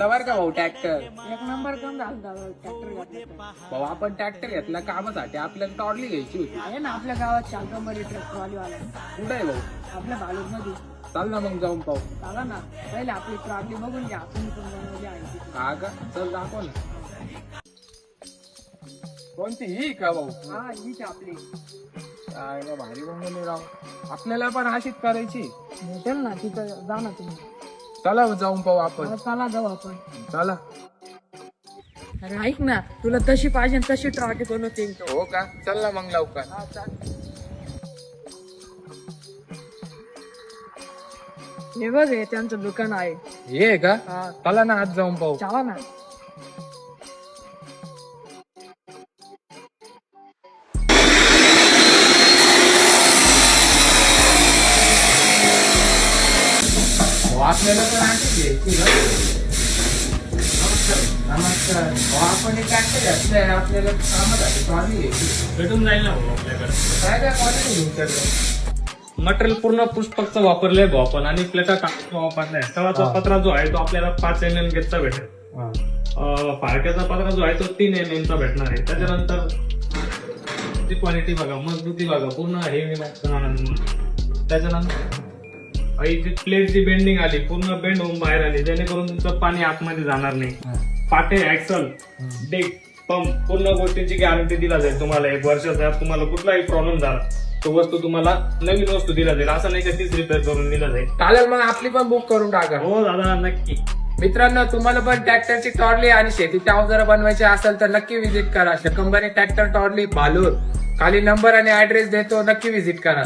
घेतला बरं का भाऊ ट्रॅक्टर. एक नंबर काम झालं ट्रॅक्टर घेतला. भाऊ आपण ट्रॅक्टर घेतला कामासाठी, आपल्याला टॉर्ली घ्यायची होती. आहे ना आपल्या गावात शांतंबरी ट्रॅक्टर वाला कुठे आहे भाऊ? आपल्या बालूर मध्ये. चाल ना मग जाऊन पाहू. चाला ना, पहिले आपली ट्रॉली बघून घ्या, आपण पण बनवली आहे. हा का? चल दाखव ना. कोणती ही का भाऊ? हा हीच आपली. काय ना भारी बनवली राव. आपल्याला पण अशीच करायची. भेटेल ना तिथं, जा ना तुम्ही. चला जाऊन पाहू आपण. हा, चला जाऊ आपण. चला. अरे ऐक ना, तुला तशी पाहिजे तशी ट्रॉली बनवते तो. हो का? चल ना मग लवकर. हा चाल. हे बघ हे त्यांचं दुकान आहे. हे आहे का? हा चला ना आज जाऊन पाहू. चला ना. आपल्याला पण आणखी घ्यायची ना. नमस्कार. आपण एक ट्रॅक्टर घेतलाय, आपल्याला कामासाठी ट्रॉली घ्यायची. भेटून जाईल ना भाऊ आपल्याकडे. काय काय क्वालिटी तुमच्याकडे? मटेरियल पूर्ण पुष्पकचं वापरलंय भाऊ आपण आणि प्लेटा टाकून वापरलाय. तवाचा पत्रा जो आहे तो आपल्याला 5 mm गेजचा भेटेल. फाळक्याचा पत्रा जो आहे तो 3 mm चा भेटणार आहे. त्याच्यानंतर ती क्वालिटी बघा, मजबूती बघा, पूर्ण हेवी. त्याच्यानंतर जी प्लेटची बेंडिंग आली, पूर्ण बेंड होऊन बाहेर आली, जेणेकरून तुमचं पाणी आतमध्ये जाणार नाही. पाटे, ऍक्सल, डेक, पंप, पूर्ण गोष्टींची गॅरंटी दिला जाईल तुम्हाला 1 वर्षाचा. तुम्हाला कुठलाही प्रॉब्लेम झाला तो वस्तू तुम्हाला नवीन वस्तू दिला जाईल, असं नाही का तीच रिपेअर करून दिला जाईल. चालेल मग आपली पण बुक करून टाका. हो दादा, नक्की. मित्रांनो, तुम्हाला पण ट्रॅक्टरची टॉर्ली आणि शेतीचे अवजार बनवायचे असेल तर नक्की व्हिजिट करा. शकंबरी ट्रॅक्टर टॉर्ली बालूर. खाली नंबर आणि ऍड्रेस देतो, नक्की व्हिजिट करा.